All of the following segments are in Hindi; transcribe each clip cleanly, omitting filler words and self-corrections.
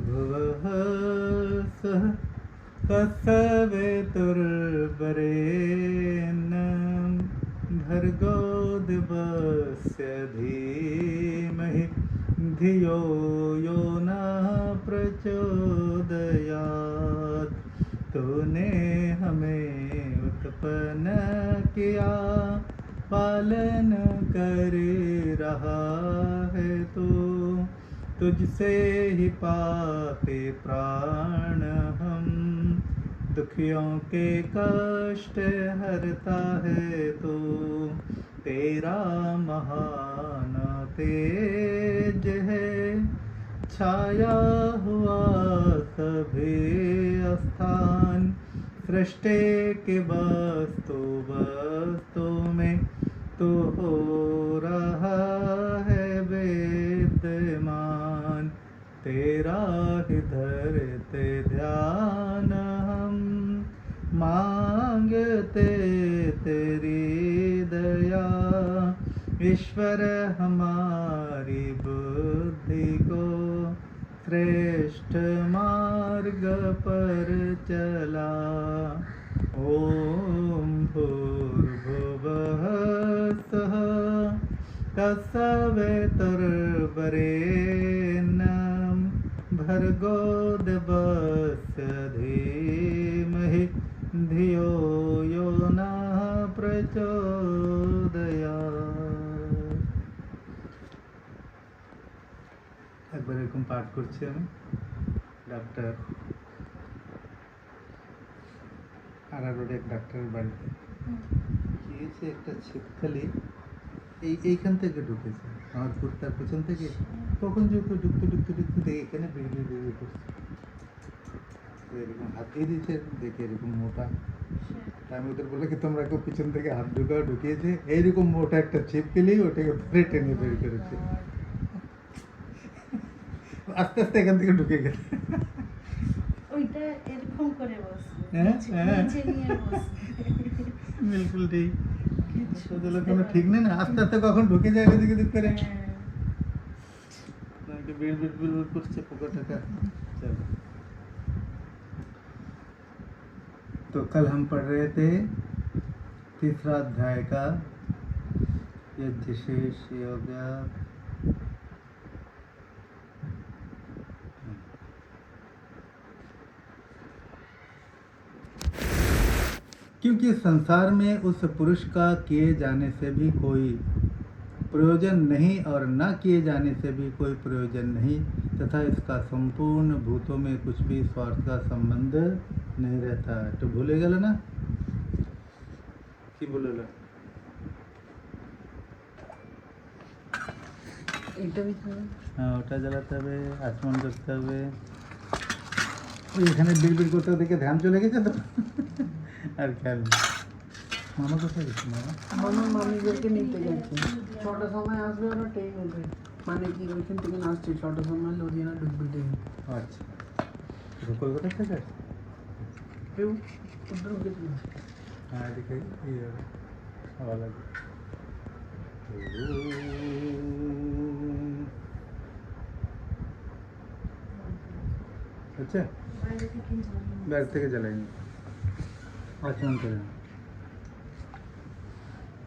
भुवः सः तत्सवितुर्वरेण्यं भर्गो देवस्य धीमहि धियो यो नः प्रचोदयात्। तूने हमें उत्पन्न किया, पालन कर रहा है तू। तुझसे ही पाते प्राण हम, दुखियों के कष्ट हरता है तू। तेरा महान तेज है, छाया हुआ सभी स्थान। सृष्टि के वस्तु वस्तु में तू हो रहा है विद्यमान। तेरा ही धरते ध्यान हम, मांगते तेरी दया। ईश्वर हमारी बुद्धि को श्रेष्ठ मार्ग पर चला। ओम भूर्भुवः स्वः तत्सवितुर्वरेण्यं भर्गो देवस्य धीमहि धियो यो नः प्रचोदयात्। একবার এরকম পাঠ করছি আমি। ডাক্তার আরারোড এক ডাক্তারের বাড়িতে গিয়েছে, একটা ছিপখালি এইখান থেকে ঢুকেছে আমার কুর্তার পেছন থেকে। তখন যেহেতু ঢুকতে দেখে এখানে বেরিয়ে করছে, তো এরকম হাত দিয়ে দিয়েছে, দেখে এরকম মোটা। আমি ওদের বলে কি তোমরা কেউ পিছন থেকে হাত ঢুকিয়েছে, এইরকম মোটা একটা ছিপকেলি ওটাকে ধরে টেনে বের করেছে। আস্তে আস্তে এখান থেকে ঢুকে গেছে। ওইটা এরকম করে বসে, হ্যাঁ নিচে নিয়ে বসে। বিলকুল ঠিক, ওদের কোনো ঠিক নেই না, আস্তে আস্তে কখন ঢুকে যায় এদিকে দিক করে। বিড় করছে পোকা টাকা। चलो, तो कल हम पढ़ रहे थे तीसरा अध्याय का यज्ञशेष योग। क्योंकि संसार में उस पुरुष का किए जाने से भी कोई प्रयोजन नहीं और न किए जाने से भी कोई प्रयोजन नहीं, तथा इसका संपूर्ण भूतों में कुछ भी स्वार्थ का संबंध नहीं रहता। तो भूले गल ना कि बोले हाँ, ওটা জ্বালাতে হবে, আচমন করতে হবে। ওই এখানে বিড়বিড় করতে দেখে ধ্যান চলে গেছে তো আর খেয়াল নেই। মামা কোথায় গেছে? মামা মামিদেরকে নিতে গেছে, 6টার সময় আসবে, ওরা ট্রেন উঠবে, মানে কি ওইখান থেকে আসছে 6টার সময় লুধিয়ানা ঢুকবে ট্রেন। আচ্ছা, তো কলকাতা থেকে আসছে? কেউ উত্তর ঢুকেছিল। হ্যাঁ, এদিকে হাওয়া লাগে। अच्छा, बैग থেকে জ্বালাইনি, आचमन करें।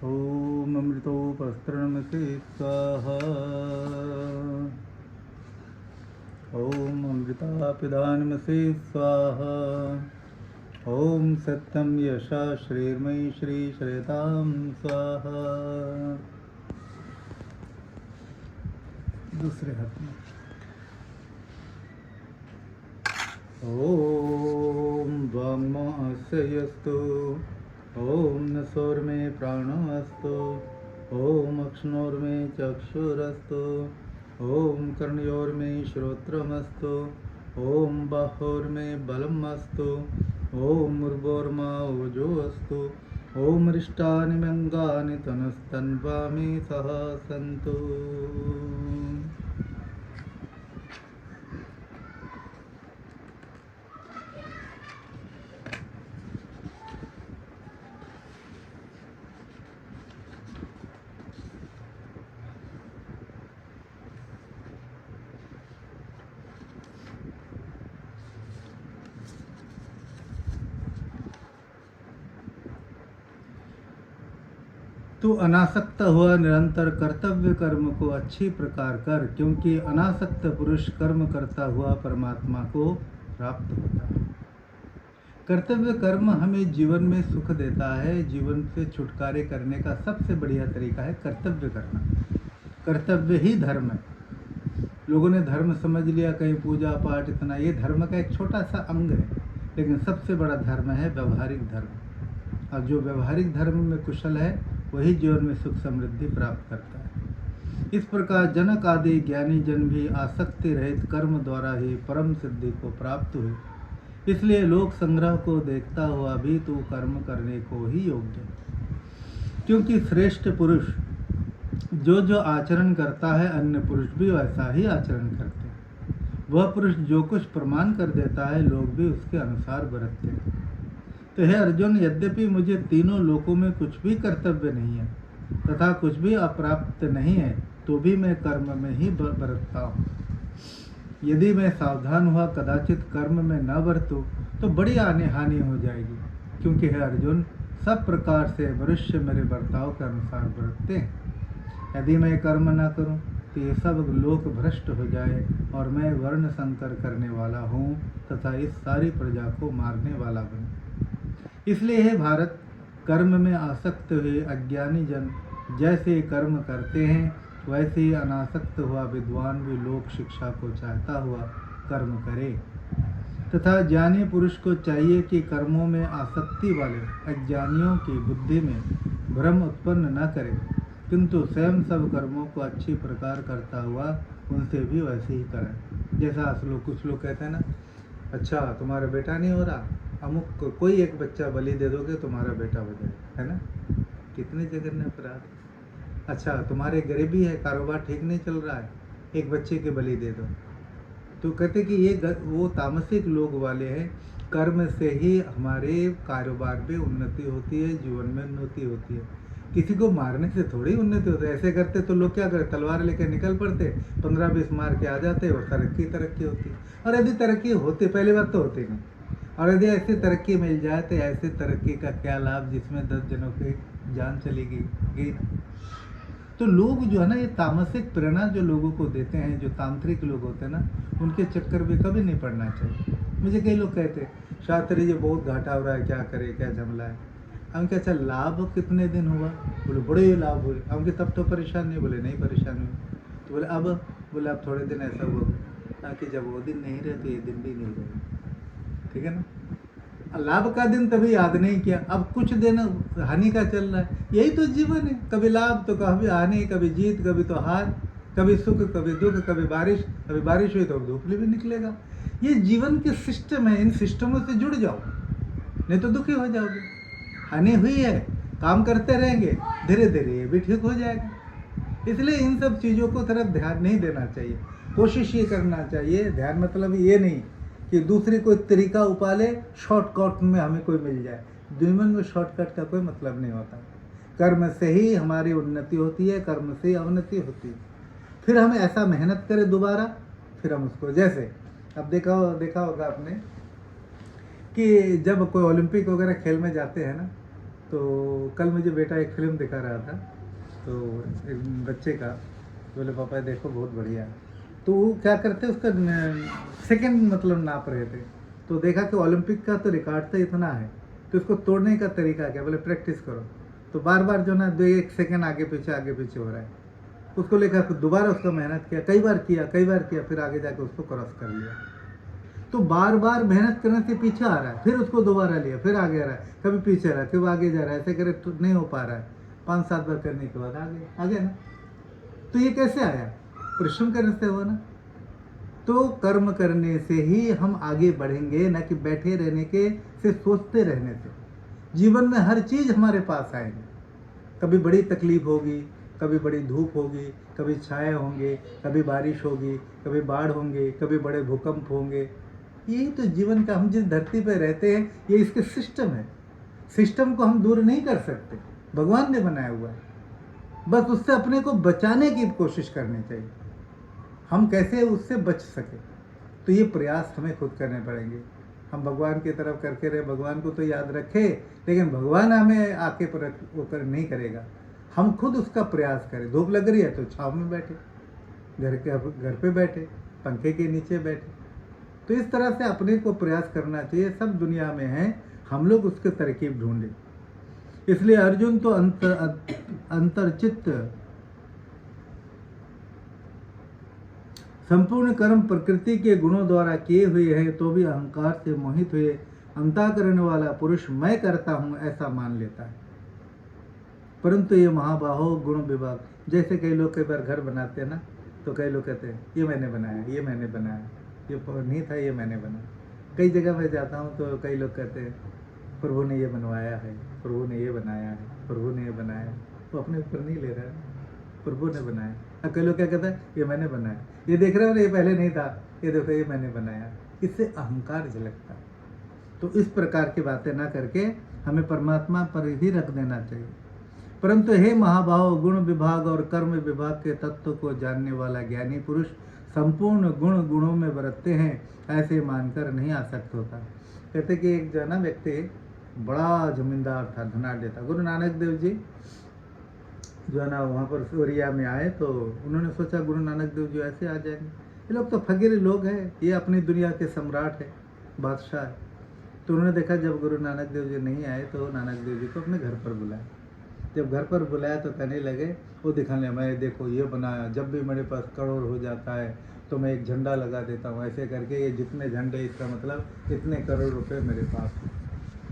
ओम अमृतोपस्त्रणमते स्वाहा। ओम अमृतापिदानमसे स्वाहा। ओम सत्यम यशा श्रीर्मयी श्री श्रेतां स्वाहा। दूसरे हाथ में ओम वाङ्मास्यस्तु। ओम नसोर्मे प्राणोऽस्तु। ओम अक्ष्णोर्मे चक्षुरस्तु। ओम कर्णयोर्मे श्रोत्रमस्तु। ओम बाहोर्मे बलमस्तु। ओम उर्वोर्मा ओजोऽस्तु। ओम रिष्टानि मङ्गानि तनस्तन्वामि सह सन्तु। तू अनासक्त हुआ निरंतर कर्तव्य कर्म को अच्छी प्रकार कर, क्योंकि अनासक्त पुरुष कर्म करता हुआ परमात्मा को प्राप्त होता है। कर्तव्य कर्म हमें जीवन में सुख देता है। जीवन से छुटकारे करने का सबसे बढ़िया तरीका है कर्तव्य करना। कर्तव्य ही धर्म है। लोगों ने धर्म समझ लिया कहीं पूजा पाठ इतना, ये धर्म का एक छोटा सा अंग है, लेकिन सबसे बड़ा धर्म है व्यवहारिक धर्म। और जो व्यवहारिक धर्म में कुशल है वही जीवन में सुख समृद्धि प्राप्त करता है। इस प्रकार जनक आदि ज्ञानी जन भी आसक्ति रहित कर्म द्वारा ही परम सिद्धि को प्राप्त हुए। इसलिए लोक संग्रह को देखता हुआ भी तू कर्म करने को ही योग्य है। क्योंकि श्रेष्ठ पुरुष जो जो आचरण करता है अन्य पुरुष भी वैसा ही आचरण करते हैं। वह पुरुष जो कुछ प्रमाण कर देता है लोग भी उसके अनुसार बरतते हैं। तो हे अर्जुन, यद्यपि मुझे तीनों लोकों में कुछ भी कर्तव्य नहीं है तथा कुछ भी अप्राप्त नहीं है, तो भी मैं कर्म में ही बरतता हूँ। यदि मैं सावधान हुआ कदाचित कर्म में न बरतूं तो बड़ी हानि हो जाएगी। क्योंकि हे अर्जुन, सब प्रकार से मनुष्य मेरे बर्ताव के अनुसार बरतते हैं। यदि मैं कर्म न करूं तो ये सब लोक भ्रष्ट हो जाए और मैं वर्ण संकर करने वाला हूँ तथा इस सारी प्रजा को मारने वाला बनूं। इसलिए हे भारत, कर्म में आसक्त हुए अज्ञानी जन जैसे कर्म करते हैं वैसे ही अनासक्त हुआ विद्वान भी लोक शिक्षा को चाहता हुआ कर्म करे। तथा ज्ञानी पुरुष को चाहिए कि कर्मों में आसक्ति वाले अज्ञानियों की बुद्धि में भ्रम उत्पन्न न करे, किंतु स्वयं सब कर्मों को अच्छी प्रकार करता हुआ उनसे भी वैसे ही करें। जैसा कुछ लोग कहते हैं ना, अच्छा तुम्हारा बेटा नहीं हो रहा, अमुक कोई एक बच्चा बलि दे दोगे तुम्हारा बेटा हो जाएगा, है ना। कितने जघन्य अपराध। अच्छा तुम्हारे गरीबी है, कारोबार ठीक नहीं चल रहा है, एक बच्चे के बलि दे दो। तो कहते कि ये वो तामसिक लोग वाले हैं। कर्म से ही हमारे कारोबार में उन्नति होती है, जीवन में उन्नति होती है। किसी को मारने से थोड़ी उन्नति होती है। ऐसे करते तो लोग क्या करते, तलवार लेकर निकल पड़ते, 15-20 मार के आ जाते और तरक्की होती। और यदि तरक्की होती, पहली बात तो होती नहीं, और यदि ऐसी तरक्की मिल जाए तो ऐसी तरक्की का क्या लाभ जिसमें 10 जनों की जान चलेगी। तो लोग जो है ना, ये तामसिक प्रेरणा जो लोगों को देते हैं, जो तांत्रिक लोग होते हैं ना, उनके चक्कर में कभी नहीं पड़ना चाहिए। मुझे कई लोग कहते हैं शास्त्री जी बहुत घाटा हो रहा है, क्या करे, क्या झमला है। हम क्या, अच्छा लाभ कितने दिन हुआ? बोले बड़े लाभ हुए। हम के तब तो परेशान नहीं? बोले नहीं परेशान हुए। तो बोले अब थोड़े दिन ऐसा हुआ ताकि जब वो दिन नहीं रहे तो ये दिन भी नहीं रहे, ठीक है ना। लाभ का दिन तभी याद नहीं किया, अब कुछ दिन हानि का चल रहा है। यही तो जीवन है, कभी लाभ तो कभी हानि, कभी जीत कभी तो हार, कभी सुख कभी दुख, कभी बारिश हुई तो धूप भी निकलेगा। ये जीवन के सिस्टम है, इन सिस्टमों से जुड़ जाओ, नहीं तो दुखी हो जाओगे। हानि हुई है, काम करते रहेंगे, धीरे धीरे ये भी ठीक हो जाएगा। इसलिए इन सब चीज़ों को तरफ ध्यान नहीं देना चाहिए। कोशिश ये करना चाहिए, ध्यान मतलब ये नहीं कि दूसरी कोई तरीका उपाले, शॉर्टकट में हमें कोई मिल जाए। जीवन में शॉर्टकट का कोई मतलब नहीं होता। कर्म से ही हमारी उन्नति होती है, कर्म से ही अवनति होती है। फिर हम ऐसा मेहनत करें दोबारा, फिर हम उसको, जैसे अब देखा होगा आपने कि जब कोई ओलंपिक वगैरह खेल में जाते हैं ना, तो कल मुझे बेटा एक फिल्म दिखा रहा था, तो एक बच्चे का, बोले पापा देखो बहुत बढ़िया है। तो वो क्या करते, उसका सेकंड मतलब नाप रहे थे। तो देखा कि ओलंपिक का तो रिकॉर्ड तो इतना है, तो इसको तोड़ने का तरीका क्या, बोले प्रैक्टिस करो। तो बार बार जो ना 1 सेकंड आगे पीछे हो रहा है। उसको लेकर दोबारा उसका मेहनत किया, कई बार किया, फिर आगे जाकर उसको क्रॉस कर लिया। तो बार बार मेहनत करने से पीछे आ रहा है, फिर उसको दोबारा लिया, फिर आगे आ रहा है, कभी पीछे रहा, कभी आगे जा रहा है। ऐसे करे तो नहीं हो पा रहा है, 5-7 बार करने के बाद आगे ना। तो ये कैसे आया? परिश्रम करने से हुआ ना। तो कर्म करने से ही हम आगे बढ़ेंगे, न कि बैठे रहने के से, सोचते रहने से। जीवन में हर चीज़ हमारे पास आएगी। कभी बड़ी तकलीफ होगी, कभी बड़ी धूप होगी, कभी छाए होंगे, कभी बारिश होगी, कभी बाढ़ होंगे, कभी बड़े भूकंप होंगे। यही तो जीवन का, हम जिस धरती पर रहते हैं ये इसके सिस्टम है। सिस्टम को हम दूर नहीं कर सकते, भगवान ने बनाया हुआ है। बस उससे अपने को बचाने की कोशिश करनी चाहिए। हम कैसे उससे बच सके, तो ये प्रयास हमें खुद करने पड़ेंगे। हम भगवान की तरफ करके रहे, भगवान को तो याद रखे, लेकिन भगवान हमें आके पर नहीं करेगा। हम खुद उसका प्रयास करें। धूप लग रही है तो छाँव में बैठे, घर पे बैठे, पंखे के नीचे बैठे। तो इस तरह से अपने को प्रयास करना चाहिए। सब दुनिया में है, हम लोग उसके तरकीब ढूंढें। इसलिए अर्जुन तो अंतर्चित्त संपूर्ण कर्म प्रकृति के गुणों द्वारा किए हुए हैं, तो भी अहंकार से मोहित हुए अंतःकरण वाला पुरुष मैं करता हूं ऐसा मान लेता है। परंतु ये महाबाहो गुण विभाग, जैसे कई लोग कई बार घर बनाते हैं ना, तो कई लोग कहते हैं ये मैंने बनाया, ये मैंने बनाया, ये नहीं था ये मैंने बनाया। कई जगह मैं जाता हूँ तो कई लोग कहते हैं प्रभु ने ये बनवाया है, प्रभु ने ये बनाया है, प्रभु ने ये बनाया है। वो अपने ऊपर नहीं ले रहा है, प्रभु ने बनाया। अब कई लोग क्या कहते हैं ये मैंने बनाया, ये देख रहे हो ना ये पहले नहीं था, ये देखो ये मैंने बनाया। इससे अहंकार झलकता है। तो इस प्रकार की बातें ना करके हमें परमात्मा पर ही रख देना चाहिए। परंतु हे महाभाव, गुण विभाग और कर्म विभाग के तत्व को जानने वाला ज्ञानी पुरुष संपूर्ण गुणों में बरतते हैं, ऐसे मानकर नहीं आसक्त होता। कहते कि एक जो है ना व्यक्ति बड़ा जमींदार था, धनाढ्य था। गुरु नानक देव जी जो है ना वहाँ पर सूर्या में आए तो उन्होंने सोचा गुरु नानक देव जी ऐसे आ जाएंगे, ये लोग तो फकीर लोग हैं, ये अपनी दुनिया के सम्राट है, बादशाह है। तो उन्होंने देखा जब गुरु नानक देव जी नहीं आए तो नानक देव जी को अपने घर पर बुलाया। जब घर पर बुलाया तो कहने लगे, वो दिखाने, मैं देखो ये बनाया, जब भी मेरे पास करोड़ हो जाता है तो मैं एक झंडा लगा देता हूँ, ऐसे करके ये जितने झंडे, इसका मतलब इतने करोड़ रुपए मेरे पास हैं।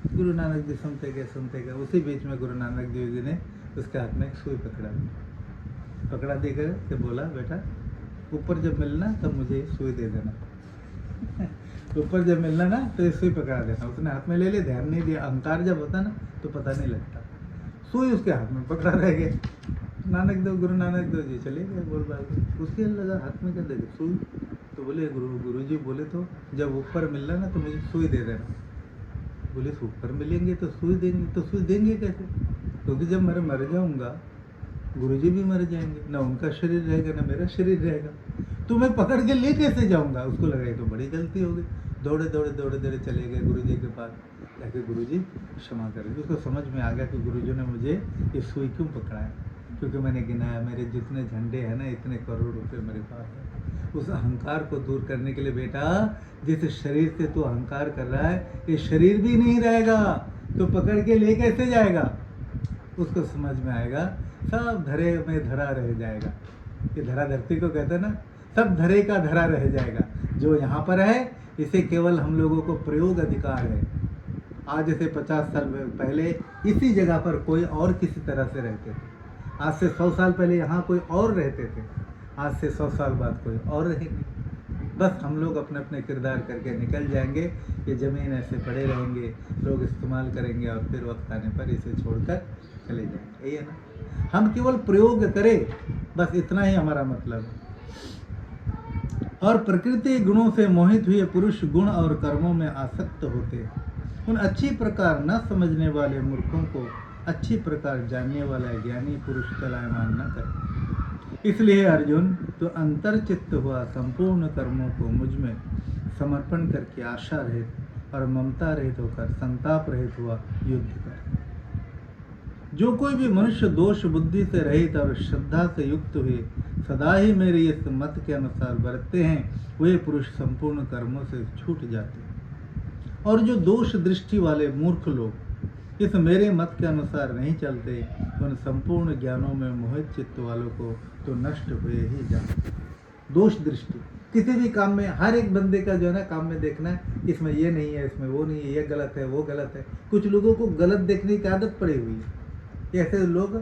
गुरु नानक जी सुनते गए। उसी बीच में गुरु नानक देव जी ने उसके हाथ में एक सुई पकड़ा दी कर के बोला, बेटा ऊपर जब मिलना तब मुझे सुई दे देना। ऊपर जब मिलना ना तो ये सुई पकड़ा देना। उसने हाथ में ले ली, ध्यान नहीं दिया। अहंकार जब होता ना तो पता नहीं लगता, सुई उसके हाथ में पकड़ा रह गए। गुरु नानक देव जी चले गए बोल बात। उसके लगा हाथ में क्या दे सुई, तो बोले गुरु जी बोले तो जब ऊपर मिलना ना तो मुझे सुई दे देना। बोले ऊपर मिलेंगे तो सुई देंगे, तो सुई देंगे कैसे? क्योंकि जब मैं मर जाऊंगा गुरुजी भी मर जाएंगे, ना उनका शरीर रहेगा ना मेरा शरीर रहेगा, तो मैं पकड़ के ले कैसे जाऊंगा? उसको लगा ये तो बड़ी गलती हो गई। दौड़े चले गए गुरुजी के पास, जाके गुरुजी क्षमा करेंगे। उसको समझ में आ गया कि गुरुजी ने मुझे ये सुई क्यों पकड़ाया, क्योंकि मैंने गिनाया मेरे जितने झंडे हैं ना इतने करोड़ रुपए मेरे पास है। उस अहंकार को दूर करने के लिए, बेटा जिस शरीर से तू अहंकार कर रहा है ये शरीर भी नहीं रहेगा, तो पकड़ के ले कैसे जाएगा? उसको समझ में आएगा सब धरे में धरा रह जाएगा। ये धरा धरती को कहते हैं ना, सब धरे का धरा रह जाएगा। जो यहाँ पर है इसे केवल हम लोगों को प्रयोग अधिकार है। आज से 50 साल पहले इसी जगह पर कोई और किसी तरह से रहते थे। आज से 100 साल पहले यहाँ कोई और रहते थे, आज से 100 साल बाद कोई और रहेंगे। बस हम लोग अपने अपने किरदार करके निकल जाएंगे। ये ज़मीन ऐसे पड़े रहेंगे, लोग इस्तेमाल करेंगे और फिर वक्त आने पर इसे छोड़कर चले जाएंगे। यही है ना, हम केवल प्रयोग करें, बस इतना ही हमारा मतलब है। और प्रकृति गुणों से मोहित हुए पुरुष गुण और कर्मों में आसक्त होते हैं। उन अच्छी प्रकार न समझने वाले मूर्खों को अच्छी प्रकार जानने वाला ज्ञानी पुरुष चलायमान न करे। इसलिए अर्जुन तो अंतर्चित्त हुआ संपूर्ण कर्मों को मुझ में समर्पण करके आशा रहित और ममता रहित होकर संताप रहित हुआ युद्ध कर। जो कोई भी मनुष्य दोष बुद्धि से रहित और श्रद्धा से युक्त हुए सदा ही मेरे इस मत के अनुसार बरतते हैं, वे पुरुष संपूर्ण कर्मों से छूट जाते हैं। और जो दोष दृष्टि वाले मूर्ख लोग इस मेरे मत के अनुसार नहीं चलते, उन संपूर्ण ज्ञानों में मोहित चित्त वालों को तो नष्ट हुए ही जाते। दोष दृष्टि किसी भी काम में, हर एक बंदे का जो है ना काम में देखना है, इसमें ये नहीं है, इसमें वो नहीं है, ये गलत है, वो गलत है। कुछ लोगों को गलत देखने की आदत पड़ी हुई है। ऐसे लोग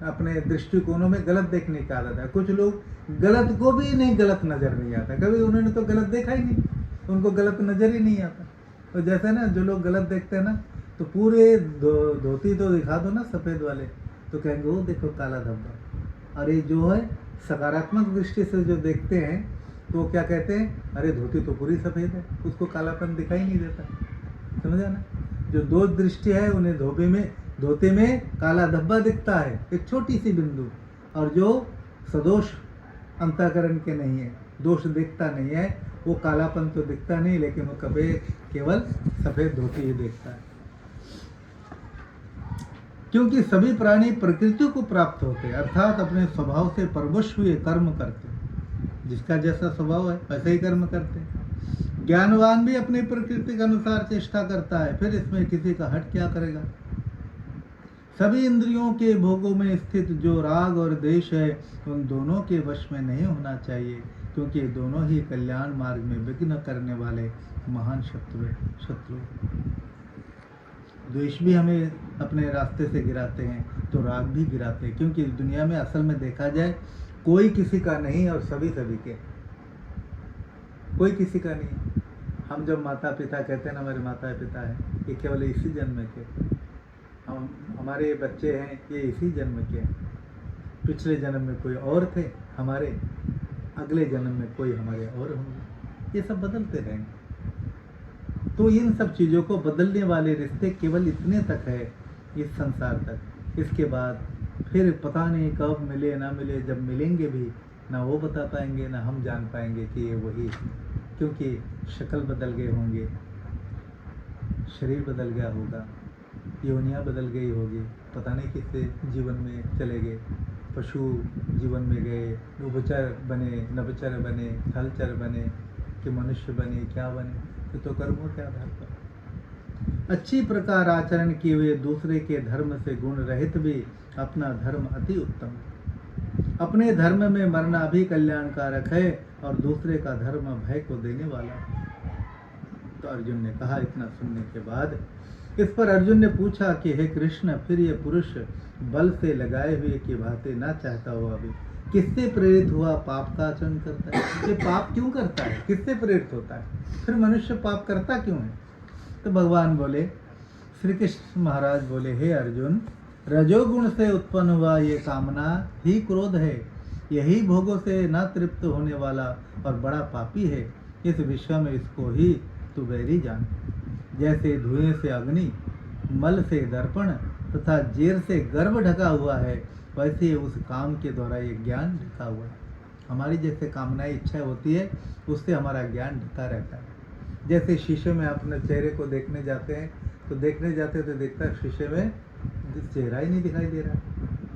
अपने दृष्टिकोणों में गलत देखने की आदत है। कुछ लोग गलत को भी नहीं, गलत नजर नहीं आता, कभी उन्होंने तो गलत देखा ही नहीं, उनको गलत नजर ही नहीं आता। तो जैसे ना जो लोग गलत देखते हैं ना, तो पूरे धोती तो दिखा दो ना सफ़ेद वाले, तो कहेंगे वो देखो काला धब्बा। अरे जो है सकारात्मक दृष्टि से जो देखते हैं तो वो क्या कहते हैं, अरे धोती तो पूरी सफ़ेद है, उसको कालापन दिखाई नहीं देता। समझा ना? जो दोष दृष्टि है उन्हें धोते में काला धब्बा दिखता है, एक छोटी सी बिंदु। और जो सदोष अंतःकरण के नहीं है, दोष दिखता नहीं है, वो कालापन तो दिखता नहीं, लेकिन वो कभी केवल सफ़ेद धोती ही देखता है। क्योंकि सभी प्राणी प्रकृति को प्राप्त होते, अर्थात अपने स्वभाव से परवश हुए कर्म करते। जिसका जैसा स्वभाव है वैसे ही कर्म करते हैं। ज्ञानवान भी अपनी प्रकृति के अनुसार चेष्टा करता है, फिर इसमें किसी का हट क्या करेगा। सभी इंद्रियों के भोगों में स्थित जो राग और द्वेष है, उन दोनों के वश में नहीं होना चाहिए, क्योंकि दोनों ही कल्याण मार्ग में विघ्न करने वाले महान शत्रु। द्वेष भी हमें अपने रास्ते से गिराते हैं, तो राग भी गिराते हैं, क्योंकि दुनिया में असल में देखा जाए कोई किसी का नहीं और सभी के, कोई किसी का नहीं। हम जब माता पिता कहते हैं ना हमारे माता पिता हैं, ये केवल इसी जन्म के, हमारे बच्चे हैं ये इसी जन्म के हैं। पिछले जन्म में कोई और थे हमारे, अगले जन्म में कोई हमारे और होंगे, ये सब बदलते रहेंगे। तो इन सब चीज़ों को बदलने वाले रिश्ते केवल इतने तक है इस संसार तक। इसके बाद फिर पता नहीं कब मिले ना मिले, जब मिलेंगे भी ना वो बता पाएंगे ना हम जान पाएंगे कि ये वही, क्योंकि शक्ल बदल गए होंगे, शरीर बदल गया होगा, योनियाँ बदल गई होगी, पता नहीं किससे जीवन में चले गए, पशु जीवन में गए, उभचर बने, नभचर बने, थलचर बने कि मनुष्य बने, क्या बने, तो कर्मों के आधार पर। अच्छी प्रकार आचरण किए हुए दूसरे के धर्म से गुण रहित भी अपना धर्म अति उत्तम। अपने धर्म में मरना भी कल्याणकारक है और दूसरे का धर्म भय को देने वाला। तो अर्जुन ने कहा, इतना सुनने के बाद इस पर अर्जुन ने पूछा कि हे कृष्ण, फिर ये पुरुष बल से लगाए हुए की बातें ना चाहता हुआ अभी किससे प्रेरित हुआ पाप का आचरण करता है? ये पाप क्यों करता है? किससे प्रेरित होता है? फिर मनुष्य पाप करता क्यों है? तो भगवान बोले, श्री कृष्ण महाराज बोले, हे अर्जुन, रजोगुण से उत्पन्न हुआ ये कामना ही क्रोध है, यही भोगों से न तृप्त होने वाला और बड़ा पापी है। इस विषय में इसको ही तू बैरी जान। जैसे धुएं से अग्नि, मल से दर्पण तथा जेर से गर्भ ढका हुआ है, वैसे उस काम के द्वारा ये ज्ञान ढका हुआ है। हमारी जैसे कामनाएं इच्छा होती है, उससे हमारा ज्ञान ढका रहता है। जैसे शीशे में अपने चेहरे को देखने जाते हैं, तो देखता है शीशे में चेहरा ही नहीं दिखाई दे रहा।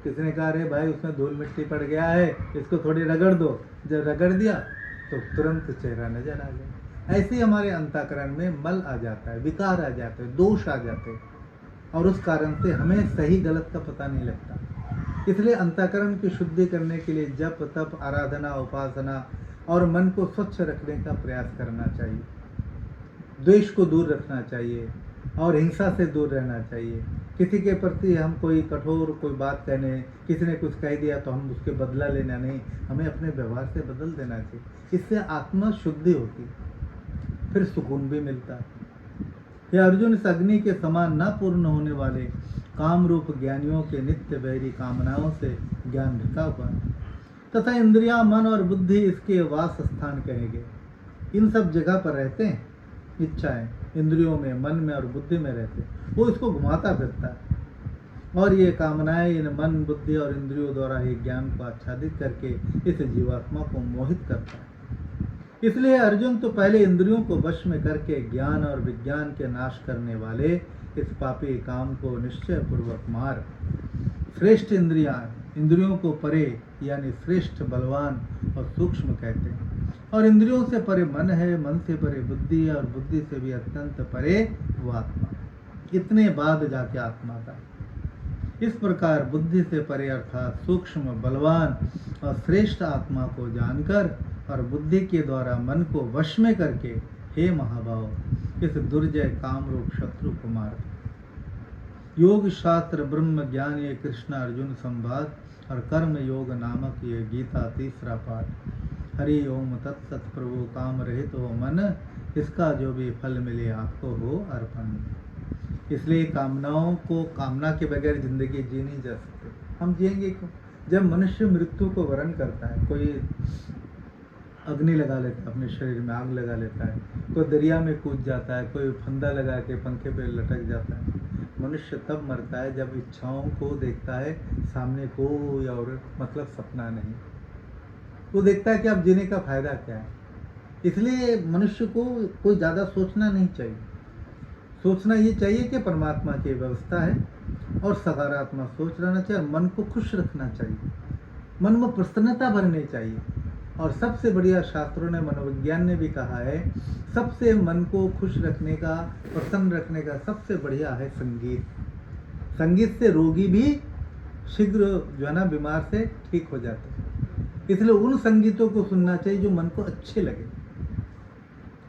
किसी ने कहा, अरे भाई उसमें धूल मिट्टी पड़ गया है, इसको थोड़ी रगड़ दो। जब रगड़ दिया तो तुरंत चेहरा नजर आ गया। ऐसे ही हमारे अंतःकरण में मल आ जाता है, विकार आ जाते हैं, दोष आ जाते हैं, और उस कारण से हमें सही गलत का पता नहीं लगता। इसलिए अंतःकरण की शुद्धि करने के लिए जप तप आराधना उपासना और मन को स्वच्छ रखने का प्रयास करना चाहिए। द्वेष को दूर रखना चाहिए और हिंसा से दूर रहना चाहिए। किसी के प्रति हम कोई कठोर कोई बात कहने, किसी ने कुछ कह दिया तो हम उसके बदला लेना नहीं, हमें अपने व्यवहार से बदल देना चाहिए। इससे आत्मा शुद्धि होती है, फिर सुकून भी मिलता है। यह अर्जुन, इस अग्नि के समान न पूर्ण होने वाले काम रूप ज्ञानियों के नित्य वैरी कामनाओं से ज्ञान ढका हुआ है तथा इंद्रियां, मन और बुद्धि इसके वास स्थान कहेंगे। इन सब जगह पर रहते हैं, इच्छाएं इंद्रियों में, मन में और बुद्धि में रहते हैं। वो इसको घुमाता फिरता है और ये कामनाएं इन मन बुद्धि और इंद्रियों द्वारा ही ज्ञान को आच्छादित करके इस जीवात्मा को मोहित करता है। इसलिए अर्जुन, तो पहले इंद्रियों को वश में करके ज्ञान और विज्ञान के नाश करने वाले इस पापी काम को निश्चय पूर्वक मार। श्रेष्ठ इंद्रियों को परे यानी श्रेष्ठ बलवान और सूक्ष्म कहते हैं, और इंद्रियों से परे मन है, मन से परे बुद्धि है और बुद्धि से भी अत्यंत परे वो आत्मा। इतने बाद जाके आत्मा का। इस प्रकार बुद्धि से परे अर्थात सूक्ष्म बलवान और श्रेष्ठ आत्मा को जानकर और बुद्धि के द्वारा मन को वश में करके, हे महाभाव, इस दुर्जय काम रूप शत्रु को मार। योग शास्त्र ब्रह्म ज्ञान ये कृष्ण अर्जुन संवाद और कर्म योग नामक ये गीता तीसरा पाठ। हरि ओम तत्सत। प्रभु काम रहित हो मन, इसका जो भी फल मिले आपको हो अर्पण। इसलिए कामनाओं को, कामना के बगैर जिंदगी जी नहीं जा सकते। हम जिएंगे क्यों? जब मनुष्य मृत्यु को वरण करता है, कोई अग्नि लगा लेता है, अपने शरीर में आग लगा लेता है, कोई दरिया में कूद जाता है, कोई फंदा लगा के पंखे पे लटक जाता है। मनुष्य तब मरता है जब इच्छाओं को देखता है, सामने कोई और मतलब सपना नहीं, वो देखता है कि अब जीने का फायदा क्या है। इसलिए मनुष्य को कोई ज़्यादा सोचना नहीं चाहिए। सोचना ये चाहिए कि परमात्मा की व्यवस्था है और सकारात्मक सोच रहना चाहिए, मन को खुश रखना चाहिए, मन में प्रसन्नता भरनी चाहिए। और सबसे बढ़िया शास्त्रों ने, मनोविज्ञान ने भी कहा है, सबसे मन को खुश रखने का, प्रसन्न रखने का सबसे बढ़िया है संगीत। संगीत से रोगी भी शीघ्र जो है ना बीमार से ठीक हो जाते हैं। इसलिए उन संगीतों को सुनना चाहिए जो मन को अच्छे लगे।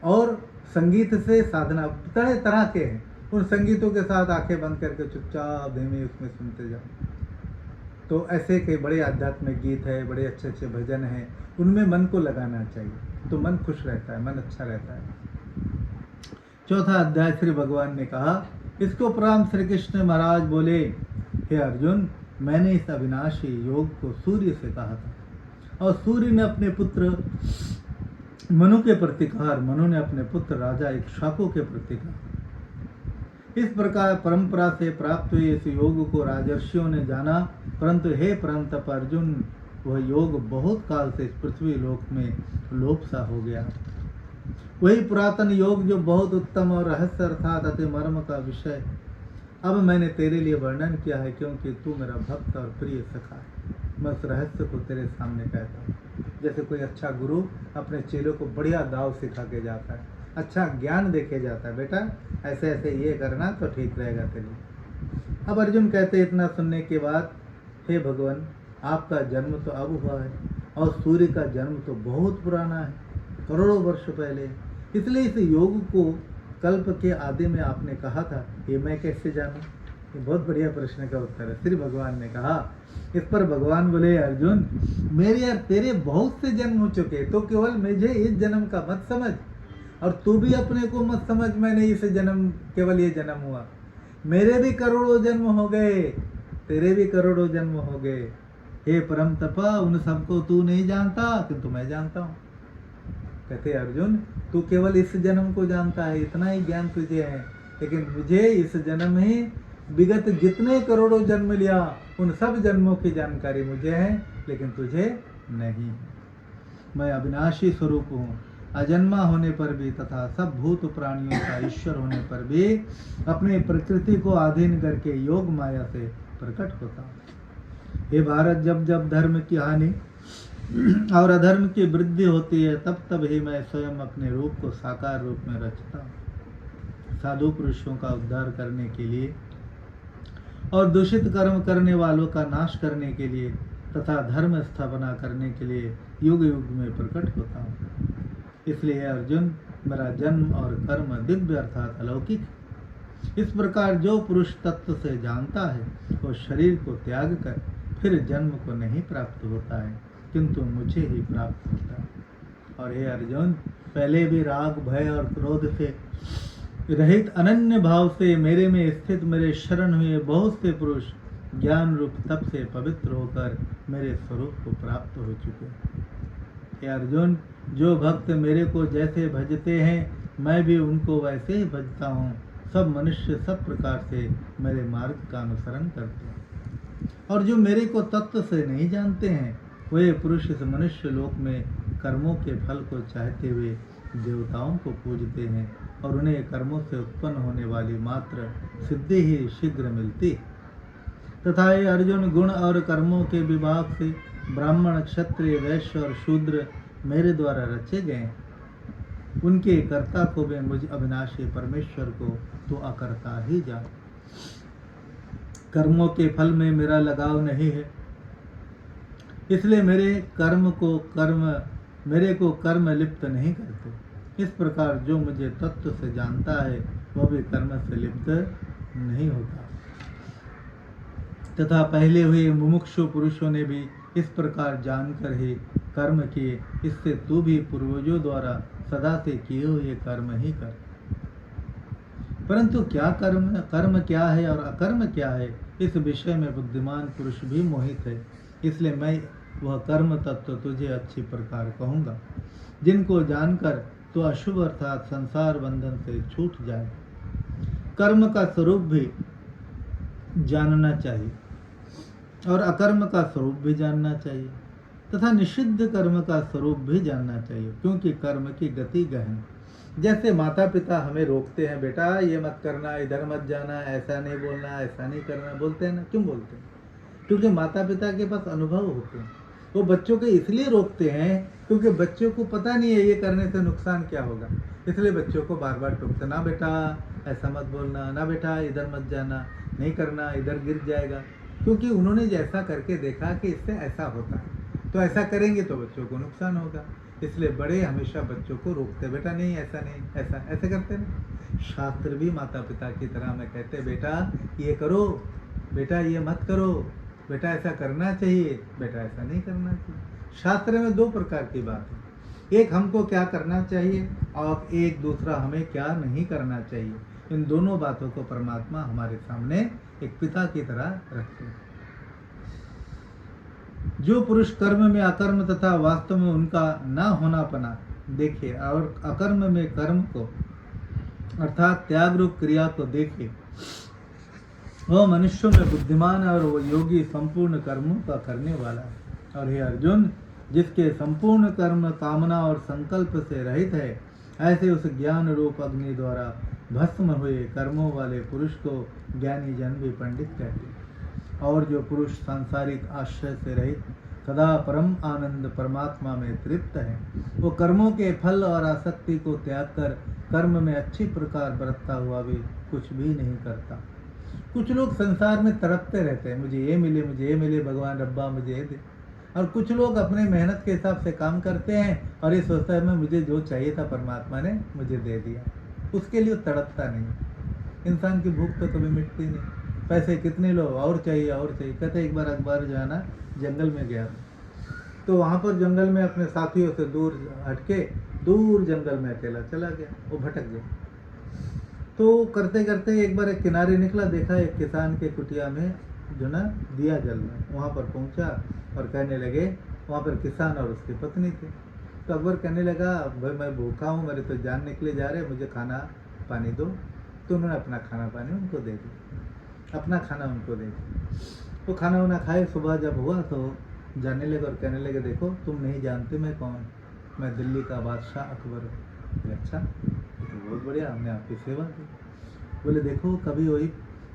और संगीत से साधना तरह तरह के हैं, उन संगीतों के साथ आंखें बंद करके चुपचाप धीमे उसमें सुनते जाओ। तो ऐसे कई बड़े आध्यात्मिक गीत है, बड़े अच्छे अच्छे भजन हैं, उनमें मन को लगाना चाहिए, तो मन खुश रहता है, मन अच्छा रहता है। चौथा अध्याय श्री भगवान ने कहा, इसको उपरांत श्री कृष्ण महाराज बोले, हे अर्जुन, मैंने इस अविनाशी योग को सूर्य से कहा था, और सूर्य ने अपने पुत्र मनु के प्रति कहा, और मनु ने अपने पुत्र राजा इक्ष्वाकु के प्रति कहा। इस प्रकार परंपरा से प्राप्त हुए इस योग को राजर्षियों ने जाना, परंतु हे परंतप अर्जुन, वह योग बहुत काल से इस पृथ्वी लोक में लोप सा हो गया। वही पुरातन योग जो बहुत उत्तम और रहस्य अर्थात अति मर्म का विषय अब मैंने तेरे लिए वर्णन किया है, क्योंकि तू मेरा भक्त और प्रिय सखा है। मैं उस रहस्य को तेरे सामने कहता हूँ। जैसे कोई अच्छा गुरु अपने चेलों को बढ़िया दाव सिखा के जाता है, अच्छा ज्ञान देके जाता है, बेटा ऐसे ऐसे ये करना तो ठीक रहेगा तेरे लिए। अब अर्जुन कहते, इतना सुनने के बाद, हे भगवान, आपका जन्म तो अब हुआ है और सूर्य का जन्म तो बहुत पुराना है, करोड़ों वर्ष पहले। इसलिए इस योग को कल्प के आदि में आपने कहा था, ये मैं कैसे जानूं? ये बहुत बढ़िया प्रश्न का उत्तर है। श्री भगवान ने कहा। इस पर भगवान बोले, अर्जुन, मेरे और तेरे बहुत से जन्म हो चुके, तो केवल मुझे इस जन्म का मत समझ, और तू भी अपने को मत समझ मैंने इस जन्म केवल ये जन्म हुआ। मेरे भी करोड़ों जन्म हो गए, तेरे भी करोड़ों जन्म हो गए। हे परम तपा, उन सबको तू नहीं जानता, किंतु मैं जानता हूँ। कहते अर्जुन, तू केवल इस जन्म को जानता है, इतना ही ज्ञान तुझे है, लेकिन मुझे इस जन्म ही विगत जितने करोड़ों जन्म लिया उन सब जन्मों की जानकारी मुझे है, लेकिन तुझे नहीं। मैं अविनाशी स्वरूप हूँ, अजन्मा होने पर भी तथा सब भूत प्राणियों का ईश्वर होने पर भी अपनी प्रकृति को अधीन करके योग माया से प्रकट होता हूँ। हे भारत, जब जब धर्म की हानि और अधर्म की वृद्धि होती है, तब तब ही मैं स्वयं अपने रूप को साकार रूप में रचता हूँ। साधु पुरुषों का उद्धार करने के लिए और दूषित कर्म करने वालों का नाश करने के लिए तथा धर्म स्थापना करने के लिए युग युग में प्रकट होता हूँ। इसलिए अर्जुन, मेरा जन्म और कर्म दिव्य अर्थात अलौकिक। इस प्रकार जो पुरुष तत्व से जानता है, वो शरीर को त्याग कर फिर जन्म को नहीं प्राप्त होता है, किंतु मुझे ही प्राप्त होता है। और हे अर्जुन, पहले भी राग, भय और क्रोध से रहित अनन्य भाव से मेरे में स्थित मेरे शरण हुए बहुत से पुरुष ज्ञान रूप तप से पवित्र होकर मेरे स्वरूप को प्राप्त हो चुके। हे अर्जुन, जो भक्त मेरे को जैसे भजते हैं, मैं भी उनको वैसे ही भजता हूँ। सब मनुष्य सब प्रकार से मेरे मार्ग का अनुसरण करते हैं, और जो मेरे को तत्व से नहीं जानते हैं, वे पुरुष इस मनुष्य लोक में कर्मों के फल को चाहते हुए देवताओं को पूजते हैं, और उन्हें कर्मों से उत्पन्न होने वाली मात्र सिद्धि ही शीघ्र मिलती। तथा ये अर्जुन, गुण और कर्मों के विभाग से ब्राह्मण, क्षत्रिय, वैश्य और शूद्र मेरे द्वारा रचे गए। उनके कर्ता को वे मुझ अविनाशी परमेश्वर को तो अकर्ता ही जान। कर्मों के फल में मेरा लगाव नहीं है, इसलिए मेरे को कर्म लिप्त नहीं करते। इस प्रकार जो मुझे तत्व से जानता है, वह भी कर्म से लिप्त नहीं होता। तथा पहले हुए मुमुक्षु पुरुषों ने भी इस प्रकार जानकर ही कर्म किए। इससे तू भी पूर्वजों द्वारा सदा से किए हुए कर्म ही कर। परंतु क्या कर्म क्या है और अकर्म क्या है, इस विषय में बुद्धिमान पुरुष भी मोहित है। इसलिए मैं वह कर्म तत्व तुझे अच्छी प्रकार कहूँगा, जिनको जानकर तो अशुभ अर्थात संसार बंधन से छूट जाए। कर्म का स्वरूप भी जानना चाहिए और अकर्म का स्वरूप भी जानना चाहिए, तथा निषिद्ध कर्म का स्वरूप भी जानना चाहिए, क्योंकि कर्म की गति गहन जैसे माता पिता हमें रोकते हैं, बेटा ये मत करना, इधर मत जाना, ऐसा नहीं बोलना, ऐसा नहीं करना, बोलते हैं ना, क्यों बोलते हैं? क्योंकि माता पिता के पास अनुभव होते हैं। वो बच्चों को इसलिए रोकते हैं क्योंकि बच्चों को पता नहीं है ये करने से नुकसान क्या होगा, इसलिए बच्चों को बार बार टोकते, ना बेटा ऐसा मत बोलना, ना बेटा इधर मत जाना, नहीं करना, इधर गिर जाएगा। क्योंकि उन्होंने जैसा करके देखा कि इससे ऐसा होता है, तो ऐसा करेंगे तो बच्चों को नुकसान होगा, इसलिए बड़े हमेशा बच्चों को रोकते, बेटा नहीं ऐसा नहीं, ऐसा ऐसे करते ना। शास्त्र भी माता पिता की तरह हमें कहते, बेटा ये करो, बेटा ये मत करो, बेटा ऐसा करना चाहिए, बेटा ऐसा नहीं करना चाहिए। शास्त्र में दो प्रकार की बात है, एक हमको क्या करना चाहिए और एक दूसरा हमें क्या नहीं करना चाहिए। इन दोनों बातों को परमात्मा हमारे सामने एक पिता की तरह रखते हैं। जो पुरुष कर्म में अकर्म तथा वास्तव में उनका न होनापना देखे और अकर्म में कर्म को अर्थात त्याग रूप क्रिया को देखे, वह मनुष्यों में बुद्धिमान और वो योगी संपूर्ण कर्मों का करने वाला है। और हे अर्जुन, जिसके संपूर्ण कर्म कामना और संकल्प से रहित है, ऐसे उस ज्ञान रूप अग्नि द्वारा भस्म हुए कर्मों वाले पुरुष को ज्ञानी जन भी पंडित कहते हैं। और जो पुरुष सांसारिक आश्रय से रहित सदा परम आनंद परमात्मा में तृप्त है, वो कर्मों के फल और आसक्ति को त्याग कर कर्म में अच्छी प्रकार बरतता हुआ भी कुछ भी नहीं करता। कुछ लोग संसार में तड़पते रहते हैं, मुझे ये मिले, मुझे ये मिले, भगवान रब्बा मुझे ये दे। और कुछ लोग अपने मेहनत के हिसाब से काम करते हैं और ये सोचता है मैं मुझे जो चाहिए था परमात्मा ने मुझे दे दिया, उसके लिए तड़पता नहीं। इंसान की भूख तो कभी मिटती नहीं, पैसे कितने लो और चाहिए और चाहिए। कहते एक बार अखबार जो है ना जंगल में गया तो वहाँ पर जंगल में अपने साथियों से दूर हटके दूर जंगल में अकेला चला गया, वो भटक गया। तो करते करते एक बार एक किनारे निकला, देखा एक किसान के कुटिया में जो ना दिया जल रहा है। वहाँ पर पहुँचा और कहने लगे, वहाँ पर किसान और उसकी पत्नी थे। तो अकबर कहने लगा, भाई मैं भूखा हूँ, मेरे तो जान निकले जा रहे, मुझे खाना पानी दो। तो उन्होंने अपना खाना पानी उनको दे दिया, अपना खाना उनको दे दिया। तो खाना वाना खाए, सुबह जब हुआ तो जाने लगे और कहने लगे, देखो तुम नहीं जानते मैं कौन, मैं दिल्ली का बादशाह अकबर हूँ। अच्छा तो बहुत बढ़िया, हमने आपकी सेवा की। बोले देखो कभी वही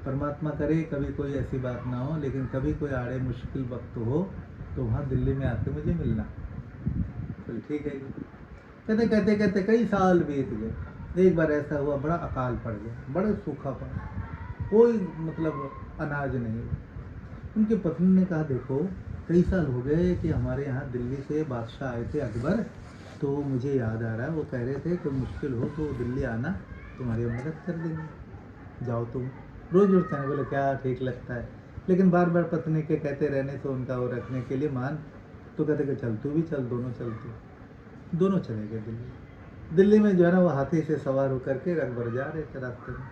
परमात्मा करे कभी कोई ऐसी बात ना हो, लेकिन कभी कोई आड़े मुश्किल वक्त हो तो वहाँ दिल्ली में आके मुझे मिलना। बोले ठीक है। कहते कहते कहते कई साल बीत गए। एक बार ऐसा हुआ, बड़ा अकाल पड़ गया, बड़ा सूखा पड़ा, कोई मतलब अनाज नहीं। उनकी पत्नी ने कहा, देखो कई साल हो गए कि हमारे यहाँ दिल्ली से बादशाह आए थे अकबर, तो मुझे याद आ रहा है वो कह रहे थे कि मुश्किल हो तो दिल्ली आना, तुम्हारी मदद कर देंगे, जाओ तुम। रोज रोज कहने, बोले क्या ठीक लगता है, लेकिन बार बार पत्नी के कहते रहने से उनका वो रखने के लिए मान। तो कहते कि चल तू भी चल, दोनों चलते। दोनों चले गए दिल्ली। दिल्ली में जो है ना वो हाथी से सवार होकर के अकबर जा रहे थे। रास्ते में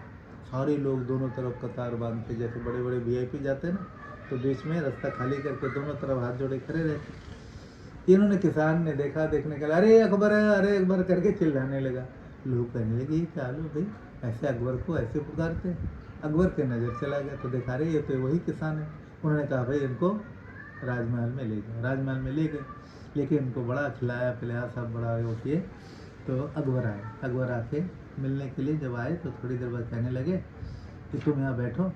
सारे लोग दोनों तरफ कतार बांध के, जैसे बड़े बड़े VIP जाते हैं ना, तो बीच में रास्ता खाली करके दोनों तरफ हाथ जोड़े खड़े रहते। इन्होंने किसान ने देखा, देखने के लिए अरे अकबर है, अरे अकबर करके चिल्लाने लगा। लोग कहने लगे ये क्या लो भाई, ऐसे अकबर को ऐसे पुकारते हैं। अकबर के नज़र चला गया तो देखा रहे ये तो वही किसान है। उन्होंने कहा भाई इनको राजमहल में ले गए। राजमहल में ले गए, लेकिन इनको बड़ा खिलाया पिलाया, सब बड़ा वो किए। तो अकबर आए, अकबर आके मिलने के लिए जब आए तो थोड़ी देर बाद कहने लगे कि तुम यहाँ बैठो,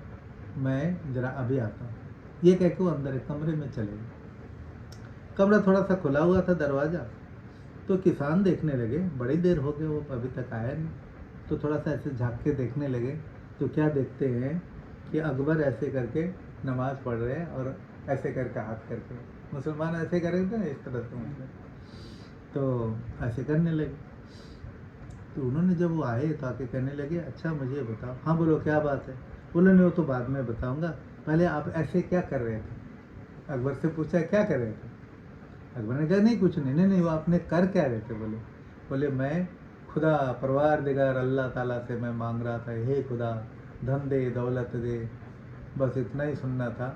मैं ज़रा अभी आता हूँ। ये कह के वो अंदर एक कमरे में चले गए। कमरा थोड़ा सा खुला हुआ था दरवाज़ा। तो किसान देखने लगे, बड़ी देर हो गई वो अभी तक आया नहीं। तो थोड़ा सा ऐसे झाँक के देखने लगे, तो क्या देखते हैं कि अकबर ऐसे करके नमाज़ पढ़ रहे हैं और ऐसे करके हाथ करके, मुसलमान ऐसे करेंगे ना इस तरह से, मतलब तो ऐसे करने लगे। तो उन्होंने जब वो आए तो आके कहने लगे, अच्छा मुझे बताओ। हाँ बोलो क्या बात है। बोले नहीं वो तो बाद में बताऊंगा, पहले आप ऐसे क्या कर रहे थे। अकबर से पूछा क्या कर रहे थे। अकबर ने कहा नहीं कुछ नहीं। नहीं वो आपने कर क्या रहे थे। बोले मैं खुदा परवारदिगार अल्लाह ताला से मैं मांग रहा था, हे खुदा धन दे दौलत दे, बस इतना ही सुनना था।